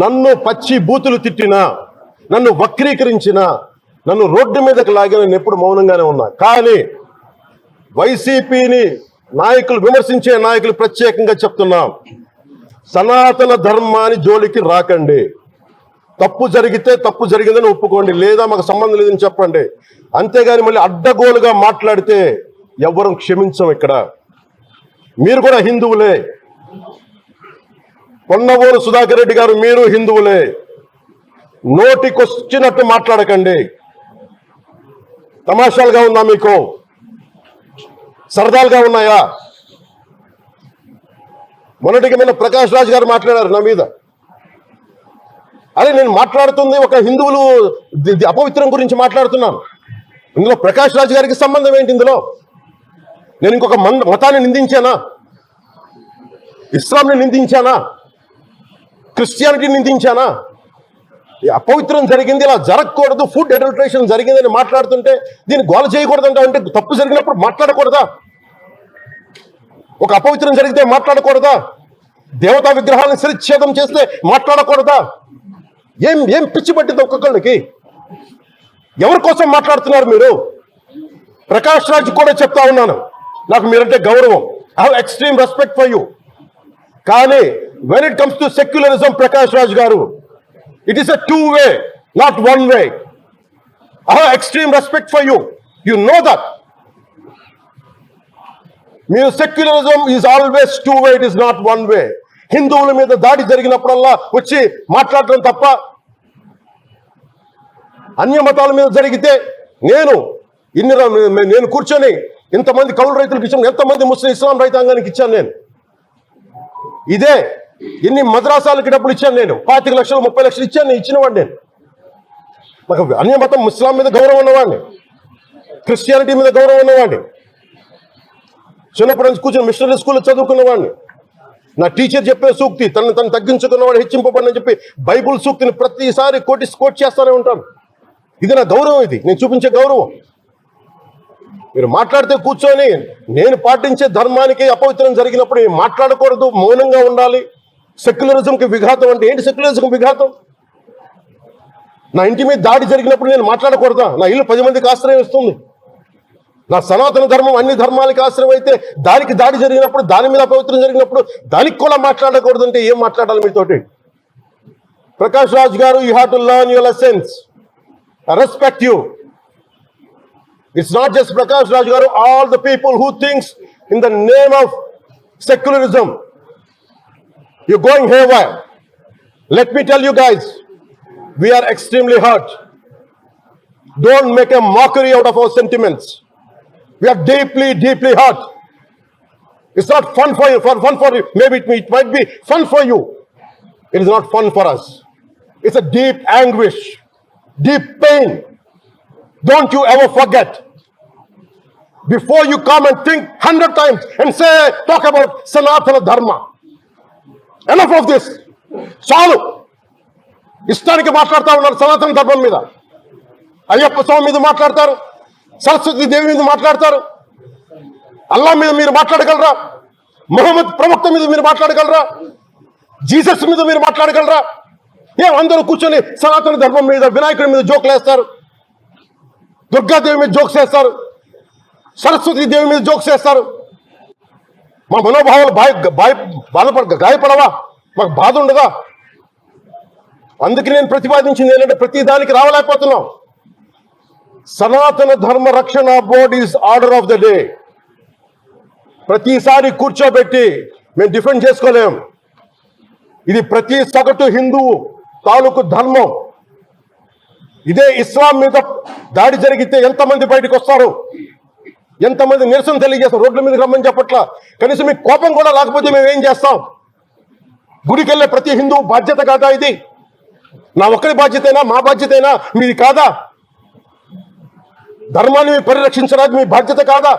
నన్ను పచ్చి బూతులు తిట్టినా, నన్ను వక్రీకరించినా, నన్ను రోడ్డు మీదకి లాగిన నేను ఎప్పుడు మౌనంగానే ఉన్నా. కానీ వైసీపీని నాయకులు, విమర్శించే నాయకులు ప్రత్యేకంగా చెప్తున్నాం, సనాతన ధర్మాన్ని జోలికి రాకండి. తప్పు జరిగితే తప్పు జరిగిందని ఒప్పుకోండి, లేదా మాకు సంబంధం లేదని చెప్పండి. అంతేగాని మళ్ళీ అడ్డగోలుగా మాట్లాడితే ఎవరు క్షమించం. ఇక్కడ మీరు కూడా హిందువులే. పొన్నవోలు సుధాకర్ రెడ్డి గారు, మీరు హిందువులే. నోటికొచ్చినట్టు మాట్లాడకండి. తమాషాలుగా ఉందా మీకు? సరదాలుగా ఉన్నాయా? మొన్నటికి మీద ప్రకాష్ రాజ్ గారు మాట్లాడారు నా మీద. అరే, నేను మాట్లాడుతుంది ఒక హిందువులు అపవిత్రం గురించి మాట్లాడుతున్నాను. ఇందులో ప్రకాష్ రాజ్ గారికి సంబంధం ఏంటి? ఇందులో నేను ఇంకొక మతాన్ని నిందించానా? ఇస్లాంని నిందించానా? క్రిస్టియానిటీని నిందించానా? అపవిత్రం జరిగింది, ఇలా జరగకూడదు, ఫుడ్ అడల్టరేషన్ జరిగిందని మాట్లాడుతుంటే దీన్ని గోల చేయకూడదంట. అంటే తప్పు జరిగినప్పుడు మాట్లాడకూడదా? ఒక అపవిత్రం జరిగితే మాట్లాడకూడదా? దేవతా విగ్రహాలను శిరచ్ఛేదం చేస్తే మాట్లాడకూడదా? ఏం పిచ్చి పట్టింది ఒక్కొక్కళ్ళకి? ఎవరి కోసం మాట్లాడుతున్నారు మీరు? ప్రకాష్ రాజ్ కూడా చెప్తా ఉన్నాను, నాకు మీరంటే గౌరవం. I have extreme respect for you. కానీ when it comes to secularism, Prakash Raj garu, it is a two-way, not one-way. I have extreme respect for you. You know that. Secularism is always two-way, it is not one-way. హిందువుల మీద దాడి జరిగినప్పుడల్లా వచ్చి మాట్లాడటం తప్ప, అన్య మతాల మీద జరిగితే నేను కూర్చొని ఇంతమంది కౌలు రైతులకు ఇచ్చాను, ఎంతమంది ముస్లిం ఇస్లాం రైతాంగానికి ఇచ్చాను. నేను ఇదే ఎన్ని మద్రాసాలకి డబ్బులు ఇచ్చాను. నేను 25 లక్షలు 30 లక్షలు ఇచ్చాను. నేను ఇచ్చినవాడిని. నేను నాకు అన్య మతం ఇస్లాం మీద గౌరవం ఉన్నవాడిని, క్రిస్టియానిటీ మీద గౌరవం ఉన్నవాడిని. చిన్నప్పటి నుంచి కూర్చొని మిషనరీ స్కూల్లో చదువుకున్నవాడిని. నా టీచర్ చెప్పే సూక్తి, తను తగ్గించుకున్నవాడు హెచ్చింపబడిని చెప్పి బైబుల్ సూక్తిని ప్రతిసారి కోట్ చేస్తూనే ఉంటాను. ఇది నా గౌరవం, ఇది నేను చూపించే గౌరవం. మీరు మాట్లాడితే కూర్చొని నేను పాటించే ధర్మానికి అపవిత్రం జరిగినప్పుడు మాట్లాడకూడదు, మౌనంగా ఉండాలి. సెక్యులరిజంకి విఘాతం అంటే ఏంటి? సెక్యులరిజంకి విఘాతం? నా ఇంటి మీద దాడి జరిగినప్పుడు నేను మాట్లాడకూడదా? నా ఇల్లు 10 మందికి ఆశ్రయం ఇస్తుంది. నా సనాతన ధర్మం అన్ని ధర్మాలకి ఆశ్రయం అయితే దానికి దాడి జరిగినప్పుడు, దాని మీద అపవిత్రం జరిగినప్పుడు దానికి కూడా మాట్లాడకూడదు అంటే ఏం మాట్లాడాలి మీతోటి? ప్రకాష్ రాజ్ గారు, you have to learn your lessons. I respect you. It's not just Prakash Raj garu, all the people who thinks in the name of secularism, you're going haywire. Let me tell you guys, we are extremely hurt. Don't make a mockery out of our sentiments. We are deeply, deeply hurt. It's not fun for you, maybe it might be fun for you. It is not fun for us. It's a deep anguish, deep pain. Don't you ever forget. Before you come and think 100 times and talk about Sanatana Dharma. Enough of this. చాలు. ఇష్టానికి మాట్లాడుతూ ఉన్నారు సనాతన ధర్మం మీద. అయ్యప్ప స్వామి మీద మాట్లాడతారు, సరస్వతి దేవి మీద మాట్లాడతారు. అల్లా మీద మీరు మాట్లాడగలరా? మొహమ్మద్ ప్రవక్త మీద మీరు మాట్లాడగలరా? జీసస్ మీద మీరు మాట్లాడగలరా? అందరూ కూర్చొని సనాతన ధర్మం మీద, వినాయకుడి మీద జోకులు వేస్తారు, దుర్గాదేవి మీద జోక్స్ వేస్తారు, సరస్వతి దేవి మీద జోక్స్ వేస్తారు. మా మనోభావాలు గాయపడవా? మాకు బాధ ఉండదా? అందుకే నేను ప్రతిపాదించింది ఏంటంటే, ప్రతి దానికి రావలేకపోతున్నాం. సనాతన ధర్మ రక్షణ board is order of the day. ప్రతిసారి కూర్చోబెట్టి మేము డిఫెండ్ చేసుకోలేం. ఇది ప్రతి సగటు హిందువు తాలూకు ధర్మం. ఇదే ఇస్లాం మీద దాడి జరిగితే ఎంతమంది బయటకు వస్తారు? ఎంతమంది నిరసన తెలియజేస్తారు? రోడ్ల మీదకి రమ్మని చెప్పట్లా. కనీసం మీకు కోపం కూడా లేకపోతే మేము ఏం చేస్తాం? గుడికి వెళ్ళే ప్రతి హిందువు బాధ్యత కాదా ఇది? నా ఒక్కరి బాధ్యతైనా, మా బాధ్యతైనా, మీది కాదా? ధర్మాన్ని పరిరక్షించడానికి మీ బాధ్యత కాదా?